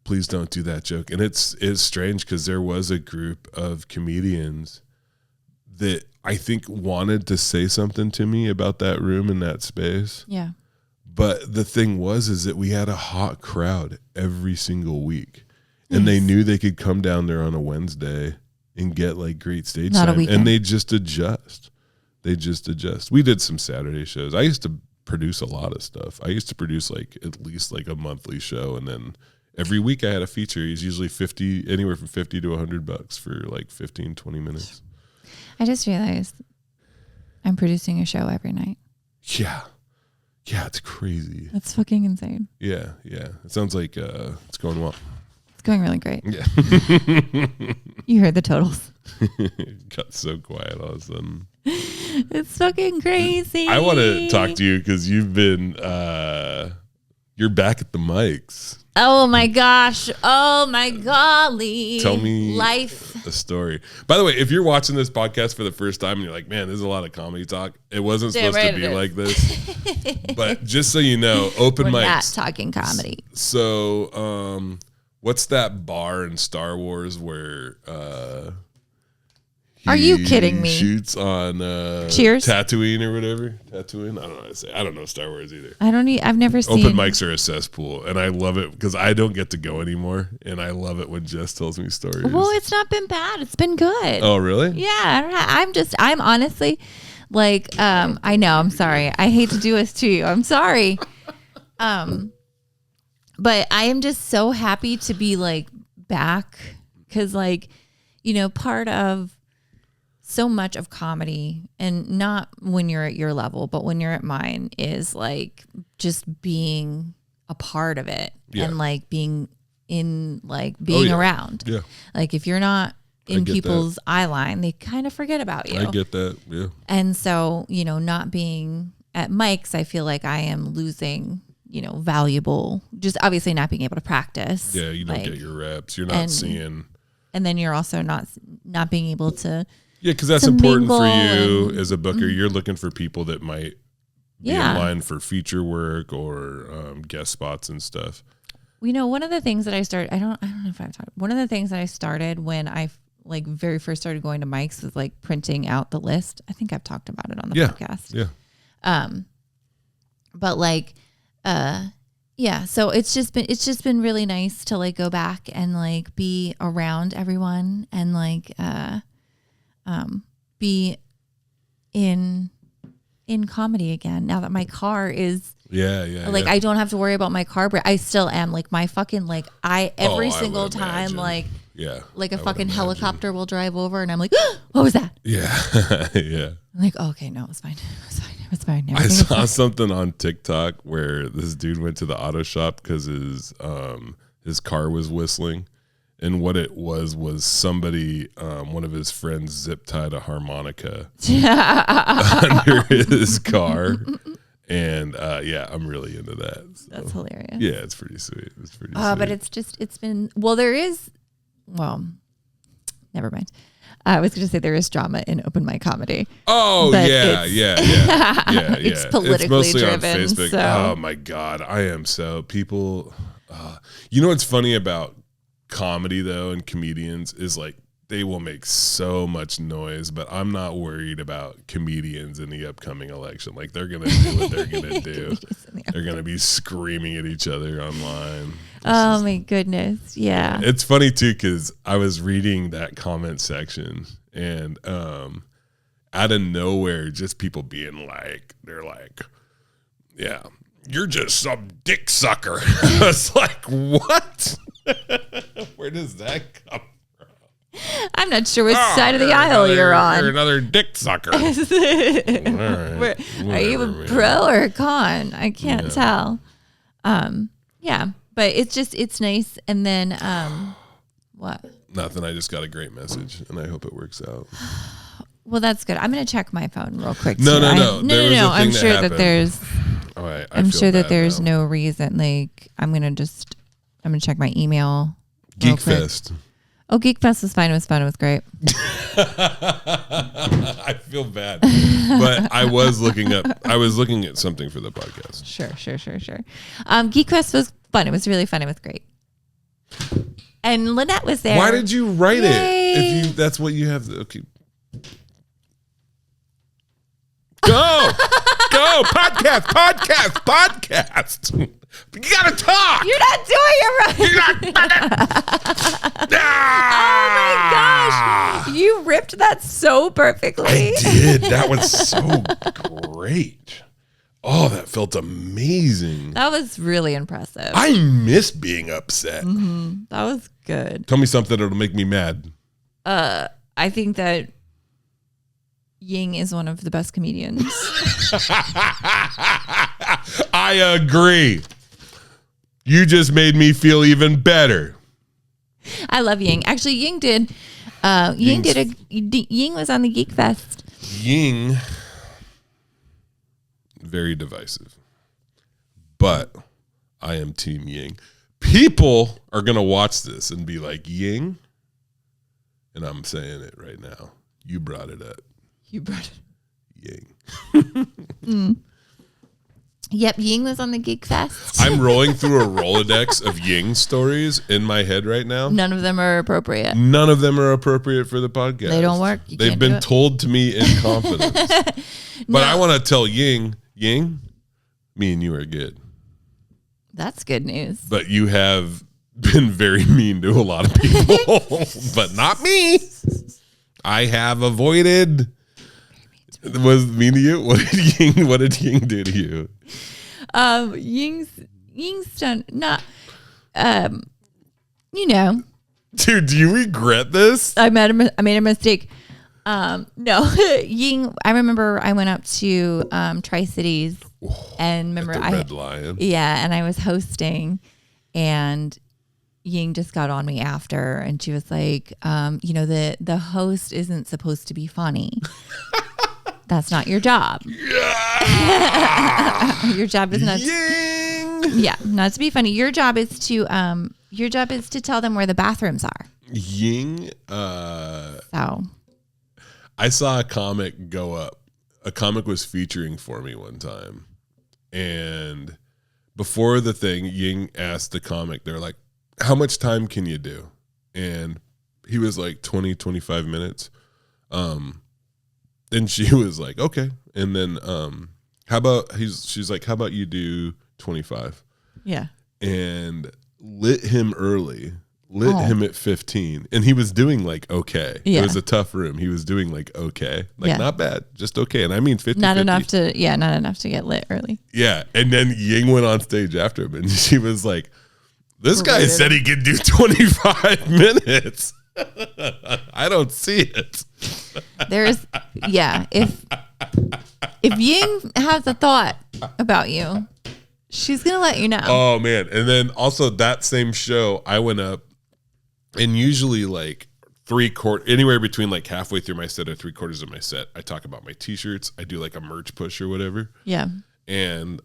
please don't do that joke. And it's strange because there was a group of comedians that I think wanted to say something to me about that room and that space. Yeah. But the thing is that we had a hot crowd every single week and they knew they could come down there on a Wednesday and get like great stage time, and they just adjust. We did some Saturday shows. I used to produce a lot of stuff. I used to produce like at least like a monthly show, and then every week I had a feature. It's usually anywhere from $50 to $100 for like 15, 20 minutes. I just realized I'm producing a show every night. Yeah, it's crazy. That's fucking insane. Yeah. It sounds like it's going well. Going really great. Yeah. You heard the totals. Got so quiet all of a sudden. It's fucking crazy. I want to talk to you because you've been you're back at the mics. Oh my gosh. Oh my golly. Tell me life. a story. By the way, if you're watching this podcast for the first time and you're like, man, there's a lot of comedy talk. It wasn't supposed to be like this. But just so you know, open mics. We're not talking comedy. So what's that bar in Star Wars where are you kidding me? Shoots on Cheers? Tatooine or whatever. Tatooine? I don't know how to say. I don't know Star Wars either. I've never seen. Open mics are a cesspool, and I love it because I don't get to go anymore, and I love it when Jess tells me stories. Well, it's not been bad. It's been good. Oh, really? Yeah. I'm honestly like, I know. I'm sorry. I hate to do this to you. I'm sorry. But I am just so happy to be like back because, like, you know, part of so much of comedy, and not when you're at your level, but when you're at mine, is like just being a part of it and like being around. Yeah. Like if you're not in people's eye line, they kind of forget about you. I get that. Yeah. And so, you know, not being at Mike's, I feel like I am losing, you know, valuable, just obviously not being able to practice. Yeah. You don't get your reps. You're not seeing. And then you're also not being able to. Yeah, because that's important for you as a booker. You're looking for people that might be in line for feature work or guest spots and stuff. You know, one of the things that I started, I don't know if I've talked. One of the things that I started when I like very first started going to Mike's was like printing out the list. I think I've talked about it on the podcast. Yeah. But like, so it's just been really nice to like go back and like be around everyone and like be in comedy again now that my car is like I don't have to worry about my car, but I still am like my fucking like every single time like Yeah. Like a fucking helicopter will drive over and I'm like, oh, what was that? Yeah. Yeah. I'm like, oh, okay, no, it was fine. It was fine. I saw something on TikTok where this dude went to the auto shop because his car was whistling. And what it was somebody, one of his friends zip tied a harmonica under his car. And I'm really into that. So. That's hilarious. Yeah, it's pretty sweet. It's pretty sweet. But it's been, never mind. I was going to say there is drama in open mic comedy. Oh, yeah. It's politically it's mostly driven. On Facebook. So. Oh, my God. I am so people. You know what's funny about comedy, though, and comedians is like they will make so much noise, but I'm not worried about comedians in the upcoming election. Like they're going to do what they're going to do. They're going to be screaming at each other online. My goodness. Yeah. It's funny too, because I was reading that comment section and out of nowhere, just people being like, they're like, yeah, you're just some dick sucker. I was like, what? Where does that come from? I'm not sure which side of the aisle you're on. You're another dick sucker. All right. Are you a pro or a con? I can't tell. Yeah, but it's nice. And then what? Nothing. I just got a great message, and I hope it works out. Well, that's good. I'm going to check my phone real quick. No. I'm sure that there's. All right. I'm sure that there's no reason. Like I'm going to check my email. Geek Fest. Oh, Geek Fest was fine. It was fun. It was great. I feel bad, but I was looking at something for the podcast. Sure. Geek Fest was fun. It was really fun. It was great. And Lynette was there. Why did you write it? If that's what you have. Okay. Go. Podcast. You gotta talk. You're not doing it right. You're not. Oh my gosh. You ripped that so perfectly. I did. That was so great. Oh, that felt amazing. That was really impressive. I miss being upset. Mm-hmm. That was good. Tell me something that'll make me mad. I think that Ying is one of the best comedians. I agree. You just made me feel even better. I love Ying. Actually, Ying did. Ying was on the Geek Fest. Ying, very divisive, but I am Team Ying. People are gonna watch this and be like, Ying, and I'm saying it right now. You brought it up. Ying. Yep, Ying was on the Geek Fest. I'm rolling through a Rolodex of Ying stories in my head right now. None of them are appropriate. None of them are appropriate for the podcast. They don't work. They've been told to me in confidence. But I want to tell Ying, me and you are good. That's good news. But you have been very mean to a lot of people, but not me. I have avoided. Was mean to you? What did Ying do to you? Ying's done not. Dude, do you regret this? I made a mistake. No, Ying. I remember I went up to Tri-Cities and remember at the Red Lion. Yeah, and I was hosting, and Ying just got on me after, and she was like, the host isn't supposed to be funny. That's not your job. Yeah. Your job is not. Ying. Yeah, not to be funny. Your job is to tell them where the bathrooms are. Ying. So. I saw a comic go up. A comic was featuring for me one time, and before the thing, Ying asked the comic, they're like, "How much time can you do?" And he was like 20, 25 minutes. And she was like, okay. And then she's like, how about you do 25? Yeah. And lit him early, him at 15. And he was doing like okay. Yeah. It was a tough room. He was doing like okay. Like not bad, just okay. And I mean 50. Not enough to get lit early. Yeah. And then Ying went on stage after him and she was like, This guy said he could do 25 minutes. I don't see it. If Ying has a thought about you, she's going to let you know. Oh, man. And then also that same show, I went up and usually like anywhere between like halfway through my set or 3/4 of my set, I talk about my t-shirts. I do like a merch push or whatever. Yeah. And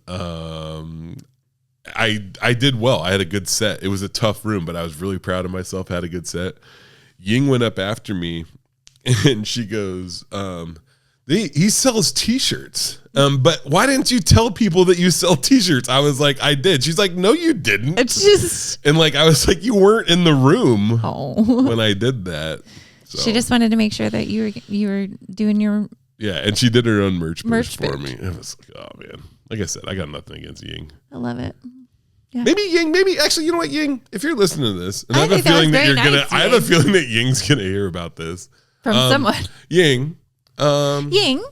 I did well. I had a good set. It was a tough room, but I was really proud of myself. Had a good set. Ying went up after me and she goes, he sells t-shirts. But why didn't you tell people that you sell t-shirts? I was like, I did. She's like, no, you didn't. It's just. And like, I was like, you weren't in the room Oh. when I did that. So. She just wanted to make sure that you were doing your. Yeah. And she did her own merch for me. It was like, oh man. Like I said, I got nothing against Ying. I love it. Yeah. Maybe actually, you know what, Ying, if you're listening to this, and I have a feeling that you're gonna, I have a feeling that Ying's gonna hear about this from someone. Ying, Ying,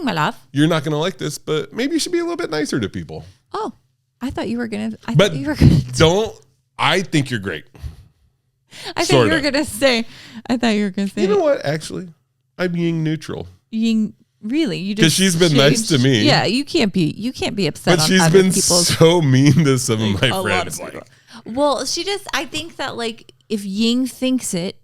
my love. You're not gonna like this, but maybe you should be a little bit nicer to people. Oh, I thought you were gonna. Don't. I think you're great. I thought you were gonna say. You know what? Actually, I'm Ying neutral. Ying. Really, you just because she's been nice to me. Yeah, you can't be upset. But she's been so mean to some of my friends. Well, I think that like if Ying thinks it,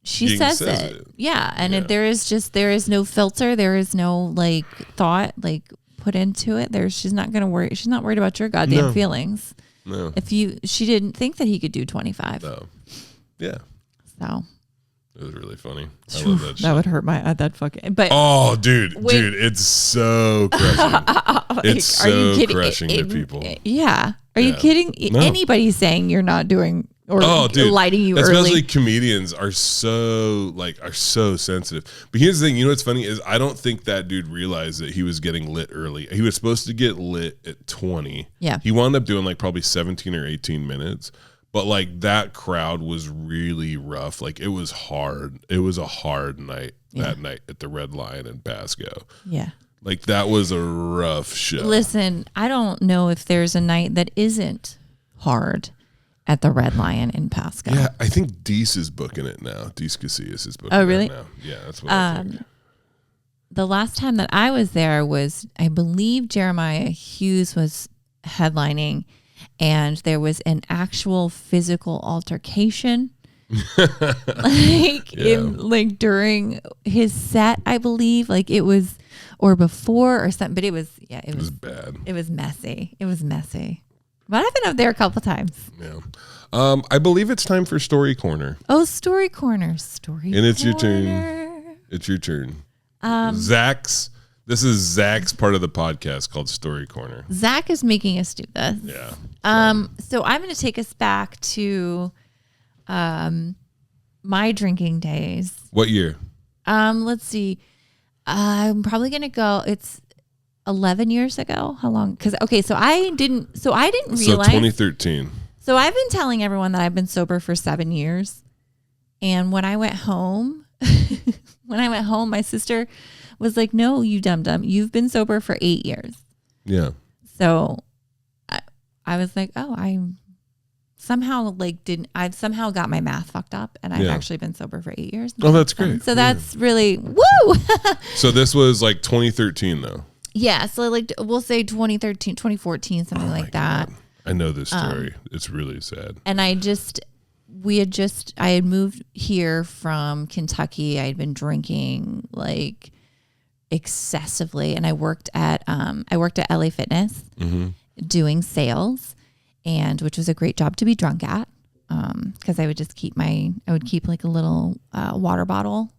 she says it. Yeah, and if there is no filter, there is no like thought like put into it. She's not gonna worry. She's not worried about your goddamn feelings. No. She didn't think that he could do 25. No. Yeah. So. It was really funny. I love that shit. That would hurt my that fucking. But dude, it's so crushing. It's so crushing to people. Yeah, are you kidding? No. Anybody saying you're not doing or lighting you especially early. Comedians are so sensitive. But here's the thing, you know what's funny is I don't think that dude realized that he was getting lit early. He was supposed to get lit at 20. Yeah, he wound up doing like probably 17 or 18 minutes. But like that crowd was really rough. Like it was hard. It was a hard night that night at the Red Lion in Pasco. Yeah. Like that was a rough show. Listen, I don't know if there's a night that isn't hard at the Red Lion in Pasco. Yeah, I think Deese is booking it now. Deese Casillas is booking it now. Yeah, that's what I think. The last time that I was there was, I believe Jeremiah Hughes was headlining. And there was an actual physical altercation, during his set, I believe, like it was, or before or something. But it was bad. It was messy. But I've been up there a couple times. Yeah, I believe it's time for Story Corner. Oh, Story Corner, and it's your turn. It's your turn. This is Zach's part of the podcast called Story Corner. Zach is making us do this. Yeah. So I'm going to take us back to my drinking days. What year? Let's see. I'm probably going to go. It's 11 years ago. How long? So I didn't realize. So 2013. So I've been telling everyone that I've been sober for 7 years. And when I went home, my sister was like, no, you dum-dum. You've been sober for 8 years. Yeah. So I was like, oh, I somehow got my math fucked up and I've actually been sober for 8 years. Oh, that's great. So that's really, woo! So this was like 2013 though? Yeah. So like, we'll say 2013, 2014, something like that. God. I know this story. It's really sad. And I had moved here from Kentucky. I had been drinking like excessively, and I worked at LA Fitness doing sales, and which was a great job to be drunk at, because I would just keep like a little water bottle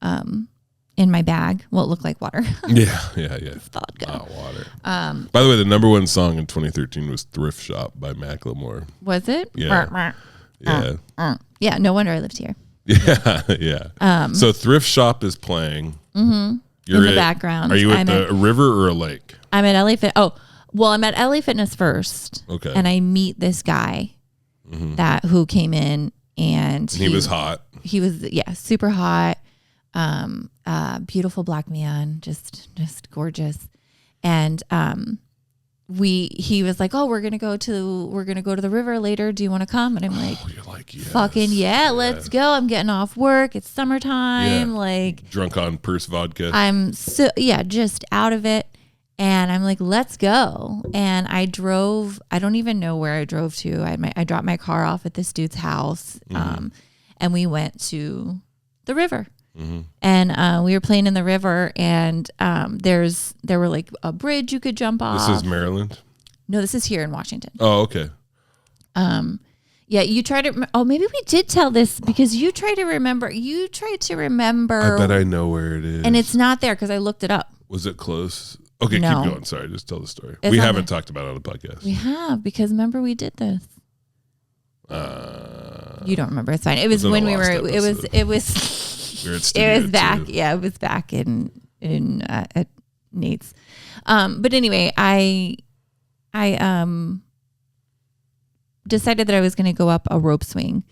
in my bag. Well, it looked like water. Yeah. Vodka. Water. By the way, the number one song in 2013 was "Thrift Shop" by Macklemore. Was it? Yeah. Yeah. No wonder I lived here. Yeah. So "Thrift Shop" is playing. Mm-hmm. You're in the background. Are you at a river or a lake? I'm at LA Fit. Oh, well, I'm at LA Fitness first. Okay. And I meet this guy who came in, and he was hot. He was super hot. Beautiful black man, just gorgeous. And he was like, oh, we're gonna go to the river later. Do you want to come? And I'm like, you're like, yes, fucking yeah, let's go. I'm getting off work. It's summertime. Yeah. Like drunk on purse vodka. I'm just out of it. And I'm like, let's go. And I drove. I don't even know where I drove to. I dropped my car off at this dude's house, and we went to the river. Mm-hmm. And we were playing in the river, and there were like a bridge you could jump off. This is Maryland? No, this is here in Washington. Oh, okay. Yeah, you tried to. Oh, maybe we did tell this because you tried to remember. You tried to remember. I bet I know where it is, and it's not there because I looked it up. Was it close? Okay, no. Keep going. Sorry, just tell the story. We haven't talked about it on the podcast. We have, because remember we did this. You don't remember? It's fine. It was when we were. It was. It was back. Yeah, it was back in at Nate's. But anyway, I decided that I was going to go up a rope swing,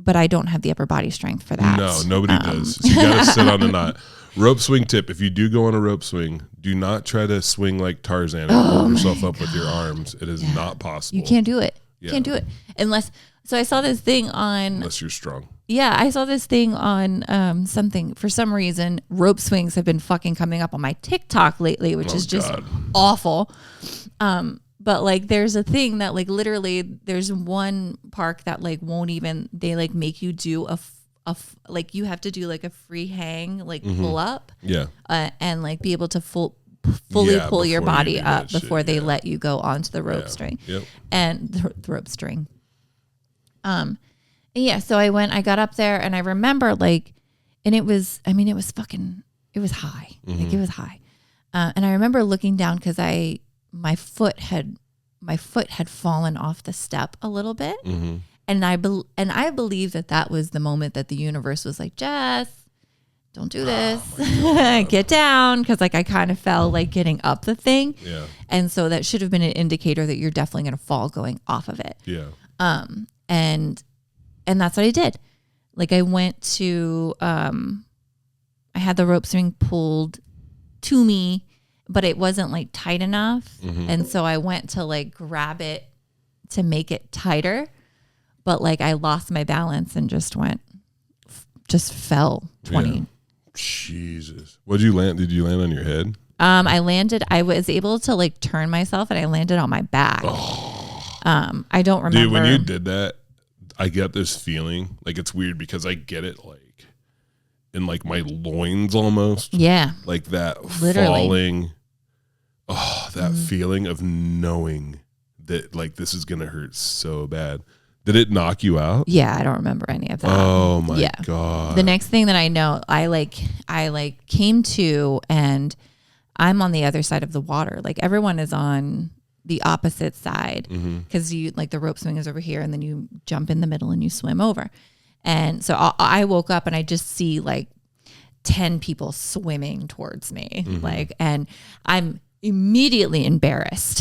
but I don't have the upper body strength for that. No, nobody does. So you got to sit on the knot. Rope swing tip: if you do go on a rope swing, do not try to swing like Tarzan and hold yourself up with your arms. It is not possible. You can't do it. You can't do it unless. So I saw this thing on. Unless you're strong. Yeah, I saw this thing on something. For some reason, rope swings have been fucking coming up on my TikTok lately, which is just awful. But like, there's a thing that like literally, there's one park that like won't even. They like make you do like you have to do like a free hang, like pull up. Yeah. And like be able to fully pull your body up before they let you go onto the rope string. Yep. And the rope string. Yeah, so I got up there and I remember like, and it was high. Like it was high. And I remember looking down because my foot had fallen off the step a little bit. Mm-hmm. And I believe that was the moment that the universe was like, Jess, don't do this. Get down. Cause like I kind of fell like getting up the thing. Yeah. And so that should have been an indicator that you're definitely going to fall going off of it. Yeah. And that's what I did. Like I went to, I had the rope swing pulled to me, but it wasn't like tight enough. Mm-hmm. And so I went to like grab it to make it tighter, but like I lost my balance and just fell 20. Yeah. Jesus. Did you land on your head? I was able to like turn myself and I landed on my back. I don't remember. Dude, when you did that, I get this feeling like it's weird because I get it like in like my loins almost. Yeah. Like that literally. Falling. Oh, that feeling of knowing that like this is going to hurt so bad. Did it knock you out? Yeah, I don't remember any of that. Oh my God. The next thing that I know, I came to and I'm on the other side of the water. Like everyone is on the opposite side because you like the rope swing is over here and then you jump in the middle and you swim over. And so I woke up and I just see like 10 people swimming towards me. Like, and I'm immediately embarrassed.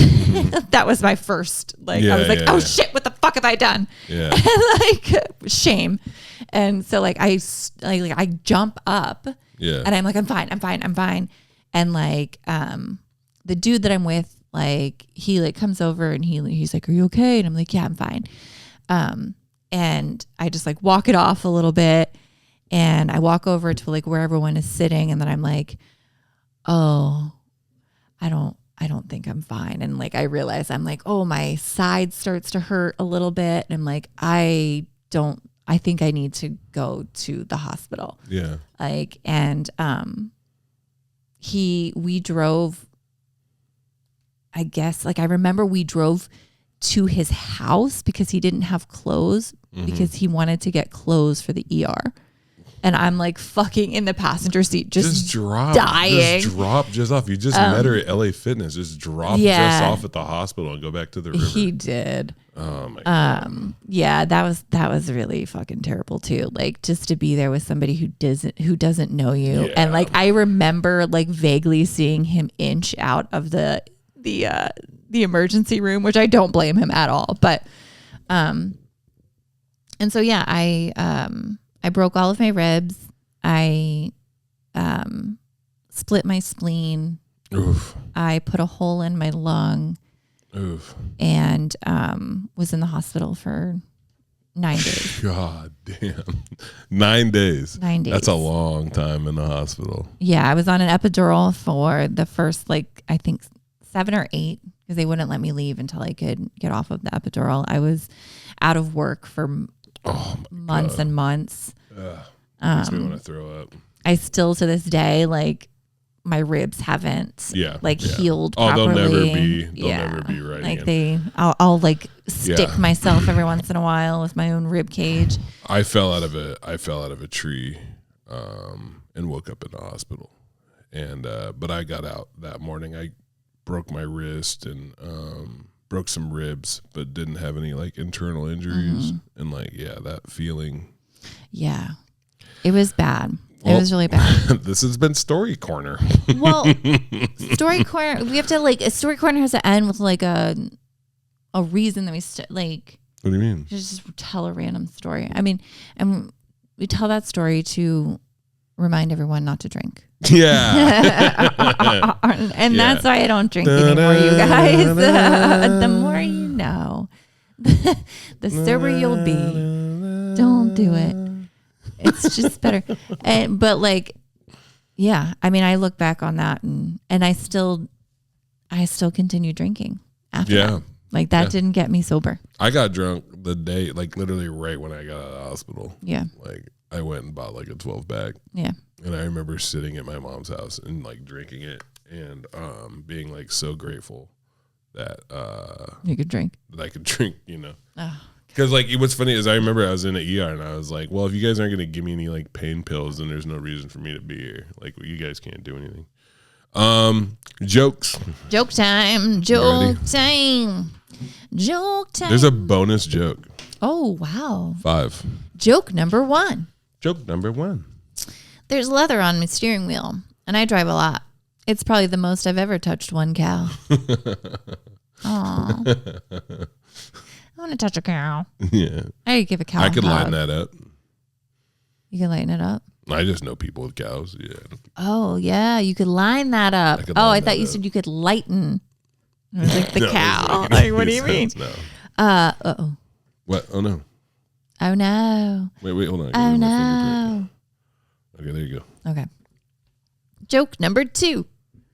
That was my first, like, I was like, oh shit, what the fuck have I done? Yeah. And like shame. And so like, I jump up and I'm like, I'm fine. And like, the dude that I'm with, like he like comes over and he's like, are you okay? And I'm like, yeah, I'm fine. And I just like walk it off a little bit and I walk over to like where everyone is sitting. And then I'm like, oh, I don't think I'm fine. And like, I realize I'm like, oh, my side starts to hurt a little bit. And I'm like, I think I need to go to the hospital. Yeah. Like, and, we drove, I guess, like I remember we drove to his house because he didn't have clothes because he wanted to get clothes for the ER. And I'm like fucking in the passenger seat, just dying. Just drop Jess off. You just met her at LA Fitness. Just drop Jess off at the hospital and go back to the river. He did. Oh my God. Yeah, that was really fucking terrible too. Like just to be there with somebody who doesn't know you. Yeah. And like I remember like vaguely seeing him inch out of the emergency room, which I don't blame him at all. But and so yeah, I broke all of my ribs. I split my spleen. Oof. I put a hole in my lung. Oof. And was in the hospital for 9 days. God damn. 9 days. 9 days. That's a long time in the hospital. Yeah, I was on an epidural for the first, like, I think 7 or 8, because they wouldn't let me leave until I could get off of the epidural. I was out of work for months and months. Makes me want to throw up. I still, to this day, like, my ribs haven't healed properly. They'll never be right like again. I'll like stick myself every once in a while with my own rib cage. I fell out of a tree and woke up in the hospital. And but I got out that morning. I broke my wrist and broke some ribs, but didn't have any like internal injuries. And like, that feeling. Yeah. It was bad. It was really bad. This has been Story Corner. Well, Story Corner, we have to like, a Story Corner has to end with like a reason that we like. What do you mean? Just tell a random story. I mean, and we tell that story to remind everyone not to drink. Yeah. and that's why I don't drink anymore, you guys. The more you know, the sober you'll be. Don't do it. It's just better. But like, yeah, I mean, I look back on that and I still continue drinking after that. Like that didn't get me sober. I got drunk the day, like literally right when I got out of the hospital. Yeah. Like I went and bought like a 12 pack. Yeah. And I remember sitting at my mom's house and like drinking it and being like so grateful that you could drink. That I could drink, you know. Oh. Because, like, what's funny is I remember I was in the ER and I was like, well, if you guys aren't going to give me any, like, pain pills, then there's no reason for me to be here. Like, well, you guys can't do anything. Jokes. Joke time. Joke time. Joke time. There's a bonus joke. Oh, wow. 5. Joke number 1. Joke number 1. There's leather on my steering wheel, and I drive a lot. It's probably the most I've ever touched one cow. Aw. I want to touch a cow. Yeah. I could give a cow I could line that up. You can lighten it up? I just know people with cows. Yeah. Oh, yeah. You could line that up. I thought you said you could lighten. I was like, the cow. Like, what do you mean? No. Uh-oh. What? Oh, no. Oh, no. Wait, hold on. Oh, no. Okay, there you go. Okay. Joke number 2.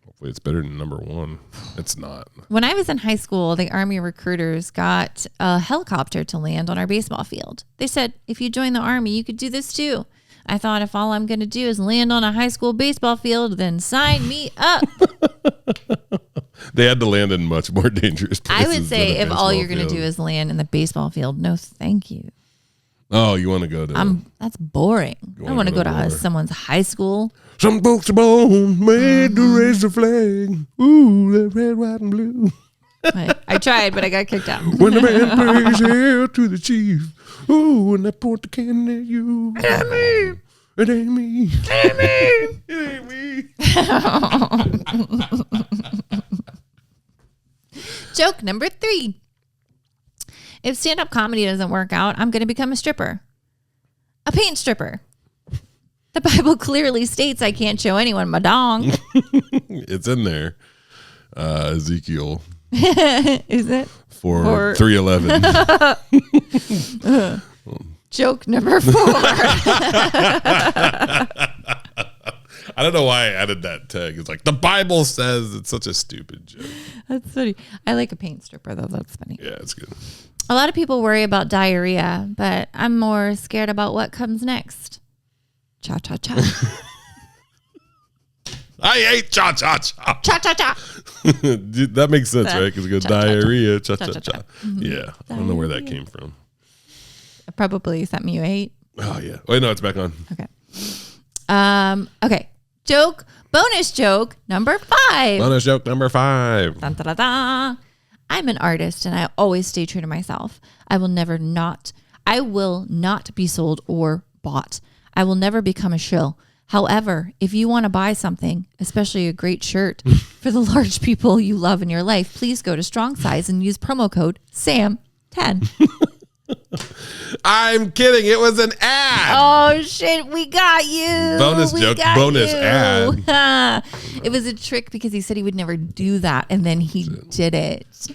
Hopefully it's better than number 1. It's not. When I was in high school, the Army recruiters got a helicopter to land on our baseball field. They said, if you join the Army, you could do this too. I thought, if all I'm going to do is land on a high school baseball field, then sign me up. They had to land in much more dangerous places. I would say if all you're going to do is land in the baseball field, no thank you. Oh, you want to go to... That's boring. I want to go to someone's high school. Some folks are born made to raise the flag. Ooh, that red, white, and blue. I tried, but I got kicked out. When the man prays hail to the chief. Ooh, and I point the cannon at you. It ain't me. It ain't me. It ain't me. It ain't me. Joke number 3. If stand-up comedy doesn't work out, I'm going to become a stripper. A paint stripper. The Bible clearly states I can't show anyone my dong. It's in there. Ezekiel. Is it? 3:11. Joke number 4. I don't know why I added that tag. It's like, the Bible says. It's such a stupid joke. That's funny. I like a paint stripper, though. That's funny. Yeah, it's good. A lot of people worry about diarrhea, but I'm more scared about what comes next. Cha-cha-cha. I hate cha-cha-cha. Cha-cha-cha. That makes sense, right? Because it goes diarrhea, cha-cha-cha. Yeah, I don't know where that came from. Probably something you ate. Oh, yeah. Wait, no, it's back on. Okay. Okay. Bonus joke number 5. Bonus joke number 5. Dun, dun, dun, dun. I'm an artist and I always stay true to myself. I will not be sold or bought. I will never become a shill. However, if you want to buy something, especially a great shirt for the large people you love in your life, please go to Strong Size and use promo code SAM10. I'm kidding. It was an ad. Oh, shit. We got you. Bonus joke. Bonus ad. It was a trick because he said he would never do that, and then he did it.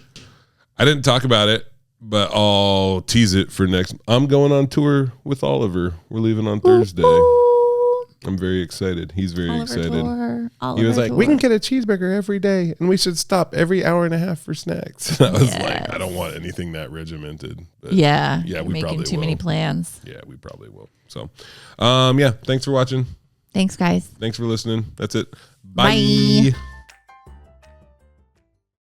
I didn't talk about it, but I'll tease it for next. I'm going on tour with Oliver. We're leaving on Thursday. I'm very excited. He's very excited. He was like, we can get a cheeseburger every day, and we should stop every hour and a half for snacks. I was like, I don't want anything that regimented. But yeah, we making probably too many plans. Yeah, we probably will. So, thanks for watching. Thanks, guys. Thanks for listening. That's it. Bye.